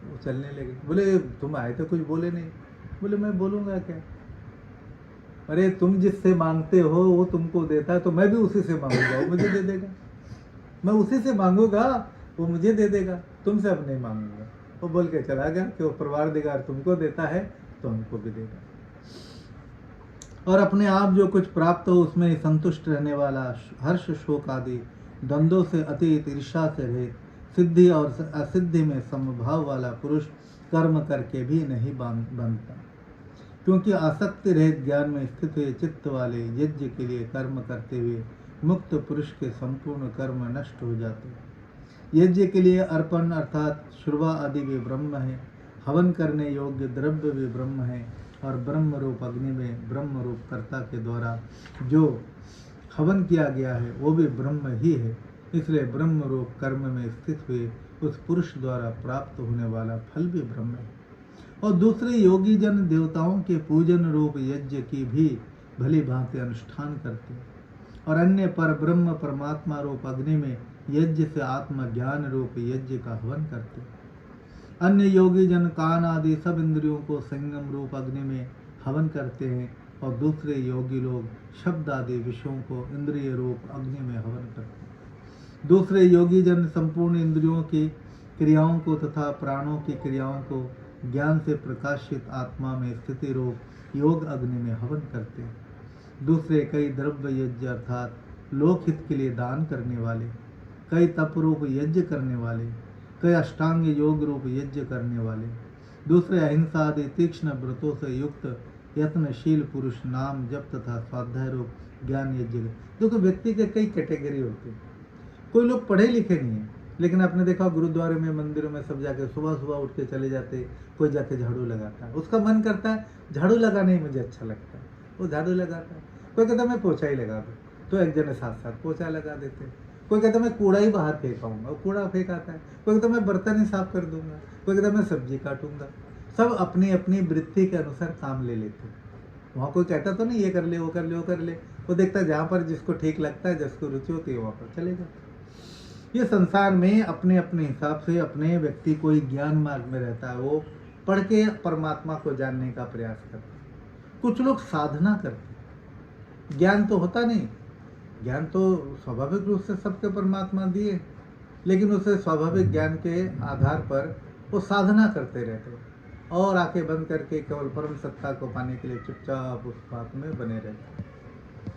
वो चलने लगे। बोले तुम आए तो कुछ बोले नहीं। बोले मैं बोलूँगा क्या, अरे तुम जिससे मांगते हो वो तुमको देता है, तो मैं भी उसी से मांगूंगा, वो मुझे दे देगा। मैं उसी से मांगूंगा, वो मुझे दे देगा, तुमसे अब नहीं मांगूंगा। वो बोल के चला गया कि वो परवारदिगार तुमको देता है तो हमको भी देगा। और अपने आप जो कुछ प्राप्त हो उसमें संतुष्ट रहने वाला, हर्ष शोक आदि द्वंद्वों से अतीत, ईर्ष्या से रहित, सिद्धि और असिद्धि में समभाव वाला पुरुष कर्म करके भी नहीं बनता, क्योंकि आसक्ति रहित ज्ञान में स्थित हुए चित्त वाले यज्ञ के लिए कर्म करते हुए मुक्त पुरुष के संपूर्ण कर्म नष्ट हो जाते हैं। यज्ञ के लिए अर्पण अर्थात शुरवा आदि वे ब्रह्म है, हवन करने योग्य द्रव्य वे ब्रह्म है, और ब्रह्म रूप अग्नि में ब्रह्म रूप कर्ता के द्वारा जो हवन किया गया है वो भी ब्रह्म ही है। इसलिए ब्रह्म रूप कर्म में स्थित हुए उस पुरुष द्वारा प्राप्त होने वाला फल भी ब्रह्म है। और दूसरे योगी जन देवताओं के पूजन रूप यज्ञ की भी भली भांति अनुष्ठान करते हैं, और अन्य पर ब्रह्म परमात्मा रूप अग्नि में यज्ञ से आत्मज्ञान रूप यज्ञ का हवन करते हैं। अन्य योगी जन कान आदि सब इंद्रियों को संगम रूप अग्नि में हवन करते हैं, और दूसरे योगी लोग शब्द आदि विषयों को इंद्रिय रूप अग्नि में हवन करते हैं। दूसरे योगी जन संपूर्ण इंद्रियों की क्रियाओं को तथा प्राणों की क्रियाओं को ज्ञान से प्रकाशित आत्मा में स्थिति रूप योग अग्नि में हवन करते हैं। दूसरे कई द्रव्य यज्ञ अर्थात लोकहित के लिए दान करने वाले, कई तप रूप यज्ञ करने वाले, कई अष्टांग योग रूप यज्ञ करने वाले, दूसरे अहिंसा आदि तीक्ष्ण व्रतों से युक्त यत्नशील पुरुष नाम जप तथा स्वाध्याय रूप ज्ञान यज्ञ। देखो व्यक्ति के कई कैटेगरी होते हैं। कोई लोग पढ़े लिखे नहीं है, लेकिन आपने देखा गुरुद्वारे में मंदिरों में सब जाके सुबह सुबह उठ के चले जाते, कोई जाके झाड़ू लगाता है, उसका मन करता है झाड़ू लगाने ही मुझे अच्छा लगता है, वो झाड़ू लगाता है। कोई कहता है मैं पोछा ही लगा दूँ, तो एक जने साथ साथ पोछा लगा देते हैं। कोई कहता है मैं कूड़ा ही बाहर फेंकाऊंगा, वो कूड़ा फेंक आता है। कोई कहता है मैं बर्तन ही साफ कर दूंगा, कोई कहता है मैं सब्जी काटूंगा। सब अपनी अपनी वृत्ति के अनुसार काम ले लेते हैं। वहाँ कोई कहता तो नहीं ये कर ले वो कर ले वो कर ले, वो देखता है जहाँ पर जिसको ठीक लगता है, जिसको रुचि होती है वहाँ पर चले जाते। ये संसार में अपने अपने हिसाब से अपने व्यक्ति कोई ज्ञान मार्ग में रहता है, वो पढ़ के परमात्मा को जानने का प्रयास करता है। कुछ लोग साधना करते हैं, ज्ञान तो होता नहीं, ज्ञान तो स्वाभाविक रूप से सबके परमात्मा दिए, लेकिन उसे स्वाभाविक ज्ञान के आधार पर वो साधना करते रहते हैं, और आंखें बंद करके केवल परम सत्ता को पाने के लिए चुपचाप उस बात में बने रहते हैं।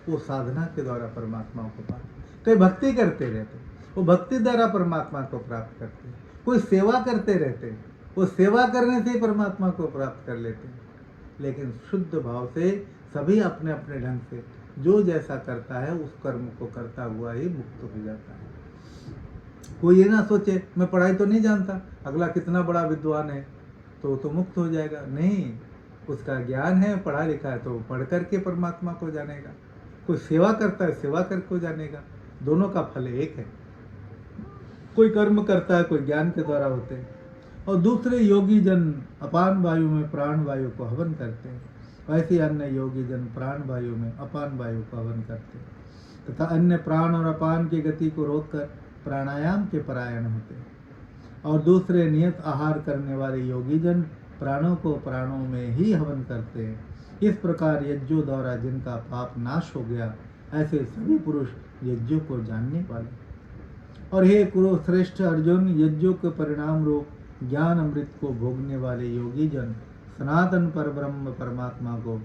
वो साधना के द्वारा परमात्मा को पाते। कई भक्ति करते रहते, वो भक्ति द्वारा परमात्मा को प्राप्त करते हैं। कोई सेवा करते रहते, वो सेवा करने से परमात्मा को प्राप्त कर लेते हैं। लेकिन शुद्ध भाव से सभी अपने अपने ढंग से जो जैसा करता है उस कर्म को करता हुआ ही मुक्त हो जाता है। कोई ये ना सोचे मैं पढ़ाई तो नहीं जानता, अगला कितना बड़ा विद्वान है तो मुक्त हो जाएगा। नहीं, उसका ज्ञान है, पढ़ा लिखा है, तो पढ़ करके परमात्मा को जानेगा। कोई सेवा करता है, सेवा करके जानेगा। दोनों का फल एक है। कोई कर्म करता है, कोई ज्ञान के द्वारा होते हैं। और दूसरे योगी जन अपान वायु में प्राण वायु को हवन करते हैं, वैसे अन्य योगी जन प्राण वायु में अपान वायु को हवन करते हैं, तथा अन्य प्राण और अपान की गति को रोककर प्राणायाम के परायण होते हैं। और दूसरे नियत आहार करने वाले योगी जन प्राणों को प्राणों में ही हवन करते हैं। इस प्रकार यज्ञों द्वारा जिनका पाप नाश हो गया, ऐसे सभी पुरुष यज्ञों को जानने वाले। और हे कुरु श्रेष्ठ अर्जुन, यज्ञों के परिणाम रूप ज्ञान अमृत को भोगने वाले योगी जन सनातन पर ब्रह्म परमात्मा को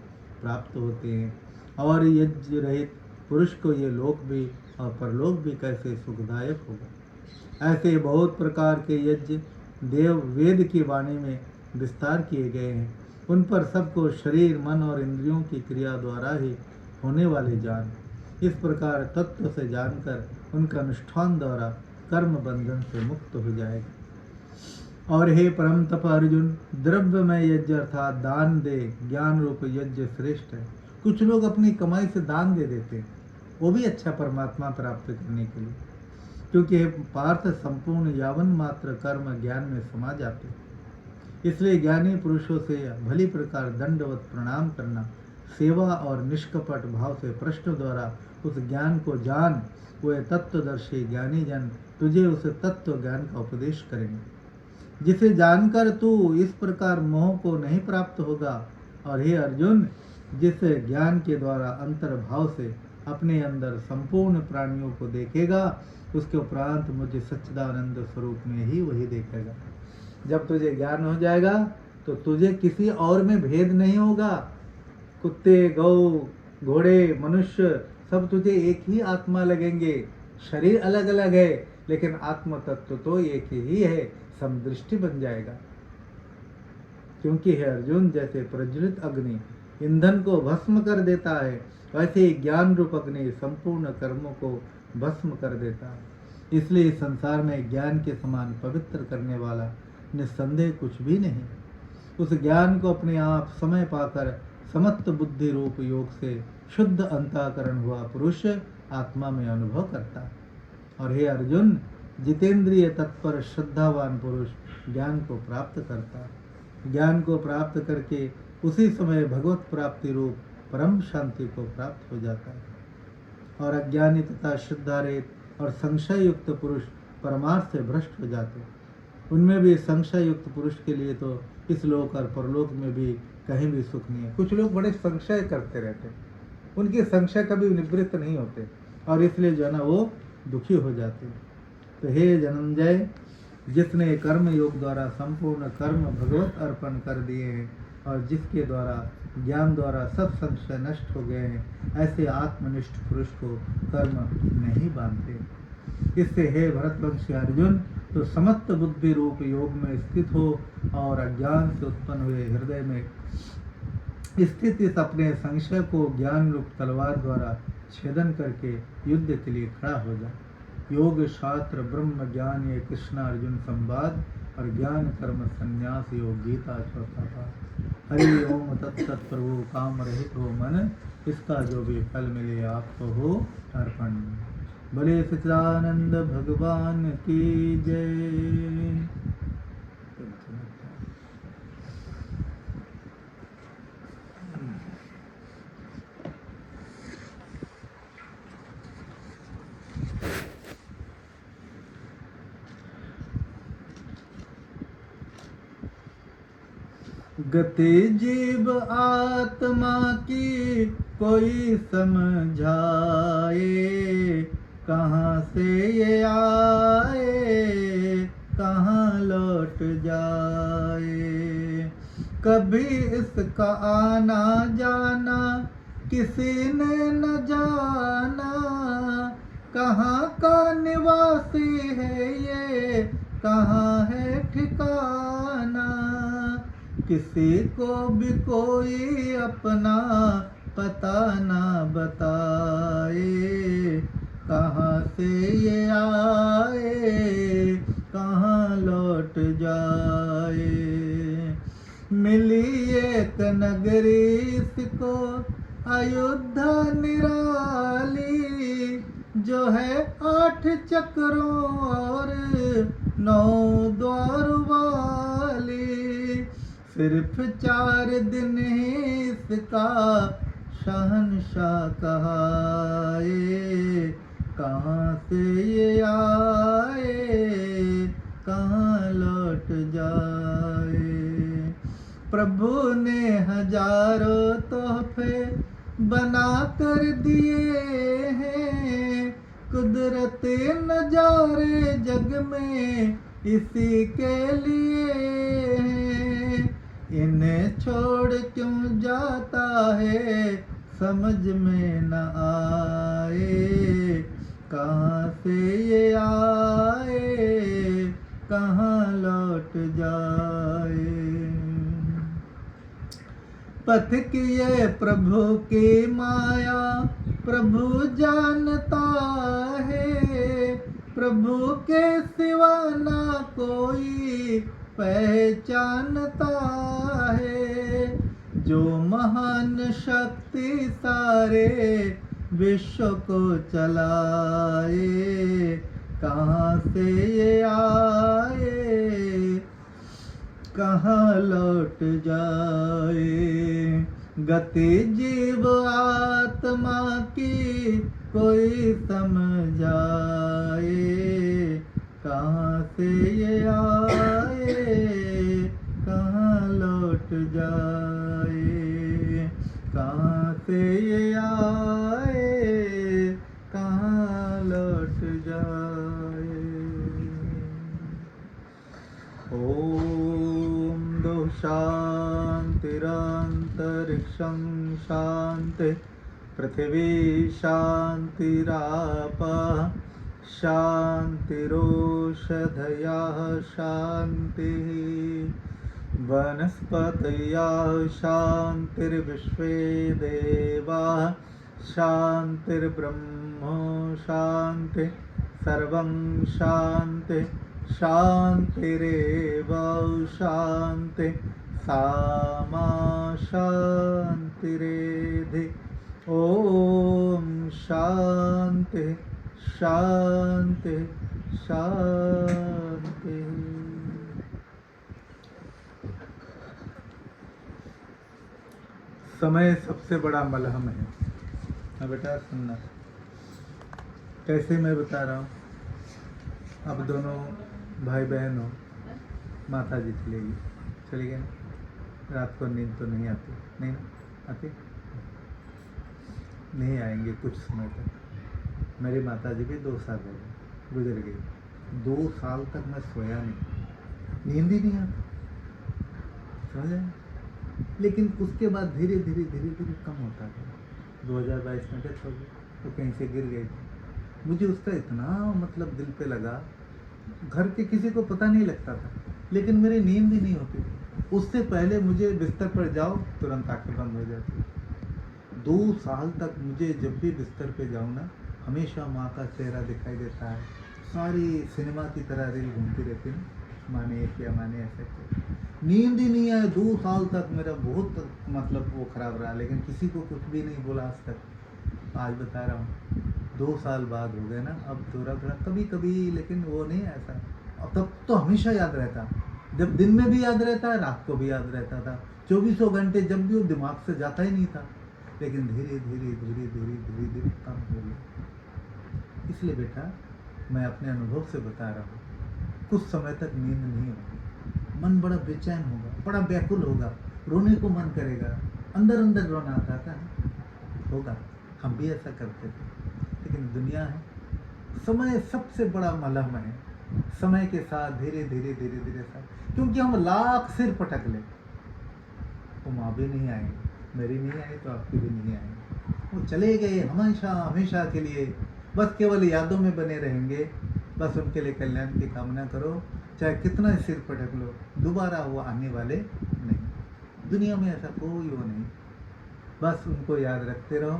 प्राप्त होते हैं। और यज्ञ रहित पुरुष को ये लोक भी और परलोक भी कैसे सुखदायक होगा। ऐसे बहुत प्रकार के यज्ञ देव वेद की वाणी में विस्तार किए गए हैं। उन पर सबको शरीर मन और इंद्रियों की क्रिया द्वारा ही होने वाले जान। इस प्रकार तत्व से जानकर उनका अनुष्ठान द्वारा कर्म बंधन से मुक्त हो जाएगा। और हे परम तप अर्जुन, द्रव्यमय यज्ञ अर्थात दान दे ज्ञान रूप यज्ञ श्रेष्ठ है। कुछ लोग अपनी कमाई से दान दे देते हैं, वो भी अच्छा परमात्मा प्राप्त करने के लिए, क्योंकि पार्थ संपूर्ण यावन मात्र कर्म ज्ञान में समा जाते। इसलिए ज्ञानी पुरुषों से भली प्रकार दंडवत प्रणाम करना, सेवा और निष्कपट भाव से प्रश्न द्वारा उस ज्ञान को जान। वे तत्वदर्शी ज्ञानी जन तुझे उस तत्व ज्ञान का उपदेश करेंगे, जिसे जानकर तू इस प्रकार मोह को नहीं प्राप्त होगा। और हे अर्जुन, जिस ज्ञान के द्वारा अंतर्भाव से अपने अंदर संपूर्ण प्राणियों को देखेगा, उसके उपरांत मुझे सच्चिदानंद स्वरूप में ही वही देखेगा। जब तुझे ज्ञान हो जाएगा तो तुझे किसी और में भेद नहीं होगा। कुत्ते, गौ, घोड़े, मनुष्य सब तुझे एक ही आत्मा लगेंगे। शरीर अलग अलग है लेकिन आत्म तत्व तो एक ही है। समदृष्टि बन जाएगा। क्योंकि है अर्जुन, जैसे प्रज्वलित अग्नि ईंधन को भस्म कर देता है, वैसे ही ज्ञान रूप अग्नि संपूर्ण कर्मों को भस्म कर देता है। इसलिए इस संसार में ज्ञान के समान पवित्र करने वाला निस्संदेह कुछ भी नहीं। उस ज्ञान को अपने आप समय पाकर समत्त बुद्धि रूप योग से शुद्ध अंतःकरण हुआ पुरुष आत्मा में अनुभव करता है। और हे अर्जुन, जितेंद्रिय तत्पर श्रद्धावान पुरुष ज्ञान को प्राप्त करता है। ज्ञान को प्राप्त करके उसी समय भगवत प्राप्ति रूप परम शांति को प्राप्त हो जाता है। और अज्ञानी तथा श्रद्धारहित और संशय युक्त पुरुष परमार्थ से भ्रष्ट हो जाते हैं। उनमें भी संशय युक्त पुरुष के लिए तो इस लोक और परलोक में भी कहीं भी सुख नहीं है। कुछ लोग बड़े संशय करते रहते हैं, उनके संशय कभी निवृत्त नहीं होते और इसलिए जो है ना वो दुखी हो जाते हैं। तो हे जन्मजय, जिसने कर्म योग द्वारा संपूर्ण कर्म भगवत अर्पण कर दिए हैं और जिसके द्वारा ज्ञान द्वारा सब संशय नष्ट हो गए हैं, ऐसे आत्मनिष्ठ पुरुष को कर्म नहीं बांधते। इससे हे भरतवंशी अर्जुन, तो समस्त बुद्धि रूप योग में स्थित हो और अज्ञान से उत्पन्न हुए हृदय में स्थित इस अपने संशय को ज्ञान रूप तलवार द्वारा छेदन करके युद्ध के लिए खड़ा हो जा। योग शास्त्र ब्रह्म ज्ञान ये कृष्ण अर्जुन संवाद और ज्ञान कर्म संन्यास योग गीता चौथा पाठ। हरि ओम तत्सत प्रभु काम रहित हो मन, इसका जो भी फल मिले आपको हो अर्पण। भले सच्चिदानंद भगवान की जय। गति जीव आत्मा की कोई समझाए, कहाँ से ये आए कहाँ लौट जाए। कभी इसका आना जाना किसी ने न जाना, कहाँ का निवासी है ये कहाँ है ठिकाना। किसी को भी कोई अपना पता ना बताए, कहाँ से ये आए कहाँ लौट जाए। मिली एक नगरी इसको अयोध्या निराली, जो है 8 चक्रों और 9 द्वार वाली। सिर्फ 4 दिन ही इसका शहंशाह कहाए, कहाँ से ये आए कहाँ लौट जाए। प्रभु ने हजारों तोहफे बना कर दिए हैं, कुदरती नजारे जग में इसी के लिए हैं। इन्हें छोड़ क्यों जाता है समझ में न आए, कहाँ से ये आए कहाँ लौट जाए। पथ की ये प्रभु की माया प्रभु जानता है, प्रभु के सिवा ना कोई पहचानता है। जो महान शक्ति सारे विश्व को चलाए, कहाँ से ये आए कहाँ लौट जाए। गति जीव आत्मा की कोई समझाए, कहाँ से ये आए कहाँ लौट जाए। कहाँ से ये आए कहाँ लौट जाए। ओम दो शांतिरंत अंतरिक्षं शांति पृथिवी शांतिरापः शांतिरोषधयः शान्तिः वनस्पतयः शान्तिर्विश्वे देवाः शान्तिर्ब्रह्म शान्ति सर्वं शान्ति शान्तिरेव शान्ति सामा शान्तिरेधि ॐ शान्ति शान्ति शान्ति। समय सबसे बड़ा मलहम है। हाँ बेटा सुनना, कैसे मैं बता रहा हूँ। अब दोनों भाई बहन हो, माता जी चली गई ना, रात को नींद तो नहीं आती, नहीं ना आती, नहीं आएंगे कुछ समय तक। मेरी माता जी भी 2 साल हो गए गुजर गई। 2 साल तक मैं सोया नहीं, नींद ही नहीं आती, समझ आए। लेकिन उसके बाद धीरे धीरे कम होता गया। 2022 में डेथ हो गई, तो कहीं से गिर गई थी। मुझे उसका इतना मतलब दिल पे लगा, घर के किसी को पता नहीं लगता था, लेकिन मेरी नींद ही नहीं होती थी। उससे पहले मुझे बिस्तर पर जाओ तुरंत आंखें बंद हो जाती। 2 साल तक मुझे जब भी बिस्तर पे जाऊँ ना, हमेशा माँ का चेहरा दिखाई देता है। सारी सिनेमा की तरह रील घूमती रहती है, माने ये किया, माने ऐसे किया। नींद ही नहीं आए 2 साल तक। मेरा बहुत मतलब वो खराब रहा, लेकिन किसी को कुछ भी नहीं बोला आज तक। आज बता रहा हूँ, 2 साल बाद हो गए ना, अब थोड़ा कभी कभी, लेकिन वो नहीं ऐसा। अब तब तो हमेशा याद रहता, जब दिन में भी याद रहता है, रात को भी याद रहता था। 24 घंटे जब भी वो दिमाग से जाता ही नहीं था। लेकिन धीरे धीरे कम हो गया। इसलिए बेटा मैं अपने अनुभव से बता रहा हूँ, कुछ समय तक नींद नहीं होगी, मन बड़ा बेचैन होगा, बड़ा व्याकुल होगा, रोने को मन करेगा, अंदर अंदर रोना आता था होगा। हम भी ऐसा करते थे, लेकिन दुनिया है, समय सबसे बड़ा मलहम है। समय के साथ धीरे धीरे साथ, क्योंकि हम लाख सिर पटक ले, वो माँ भी नहीं आएंगे, मेरी नहीं आई तो आपकी भी नहीं आएंगे। वो चले गए हमेशा हमेशा के लिए, बस केवल यादों में बने रहेंगे। बस उनके लिए कल्याण की कामना करो, चाहे कितना सिर पटक लो, दोबारा वो आने वाले नहीं। दुनिया में ऐसा कोई वो नहीं, बस उनको याद रखते रहो,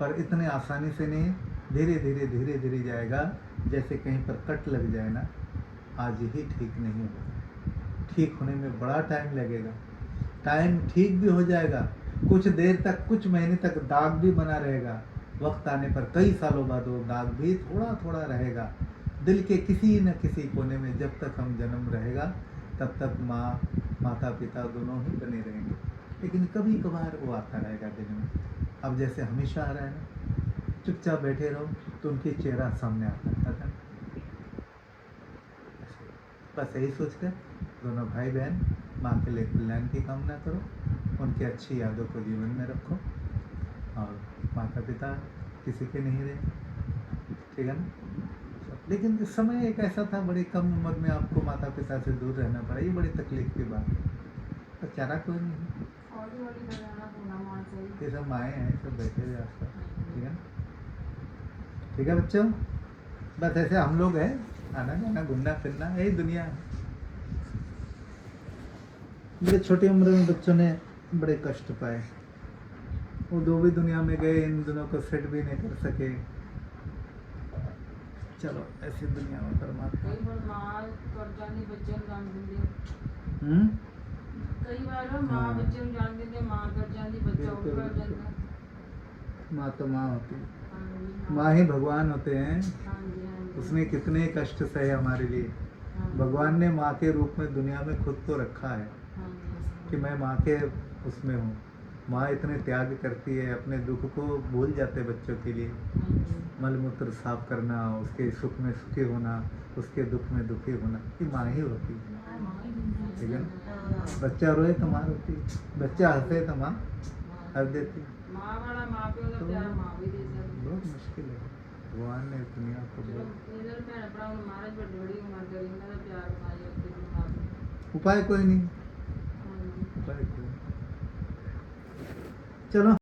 पर इतने आसानी से नहीं, धीरे धीरे जाएगा। जैसे कहीं पर कट लग जाए ना, आज ही ठीक नहीं होगा, ठीक होने में बड़ा टाइम लगेगा। टाइम ठीक भी हो जाएगा, कुछ देर तक, कुछ महीने तक दाग भी बना रहेगा। वक्त आने पर कई सालों बाद वो दाग भी थोड़ा रहेगा दिल के किसी न किसी कोने में। जब तक हम जन्म रहेगा तब तक माता पिता दोनों ही बने रहेंगे, लेकिन कभी कभार वो आता रहेगा दिन में। अब जैसे हमेशा आ रहा है ना, चुपचाप बैठे रहो तो उनके चेहरा सामने आता है। बस यही सोचकर दोनों भाई बहन माँ के लिए कल्याण की कामना करो, उनकी अच्छी यादों को जीवन में रखो, और माता पिता किसी के नहीं रहे, ठीक है ना। लेकिन इस समय एक ऐसा था, बड़ी कम उम्र में आपको माता पिता से दूर रहना पड़ा, ये बड़ी तकलीफ की बात है, तो चारा कोई नहीं, ये सब माएँ हैं, सब बैठे हुए आसपास, ठीक है ना। ठीक है बच्चों, बस ऐसे हम लोग हैं, आना जाना घूमना फिरना, यही दुनिया है। बड़े छोटी उम्र में बच्चों ने बड़े कष्ट पाए, वो दो भी दुनिया में गए, इन दोनों को सेट भी नहीं कर सके। चलो ऐसी दुनिया में परमात्मा। कई बार माँ बच्चे जान देंगे, कई बार माँ बच्चे जान देंगे, माँ कर जाती, बच्चा उठ कर जाता। माँ तो माँ होती है, माँ ही भगवान होते हैं। उसने कितने कष्ट सहे हमारे लिए। भगवान ने माँ के रूप में दुनिया में खुद को रखा है कि मैं माँ के उसमें हूँ। माँ इतने त्याग करती है, अपने दुख को भूल जाते बच्चों के लिए। मलमूत्र साफ करना, उसके सुख में सुखी होना, उसके दुख में दुखी होना, ये माँ ही होती है, ठीक है ना। बच्चा रोए तो माँ रोती, बच्चा हंसे तो माँ हंस देती। तो बहुत मुश्किल है, भगवान ने दुनिया को उपाय कोई नहीं, उपाय कोई नहीं। चलो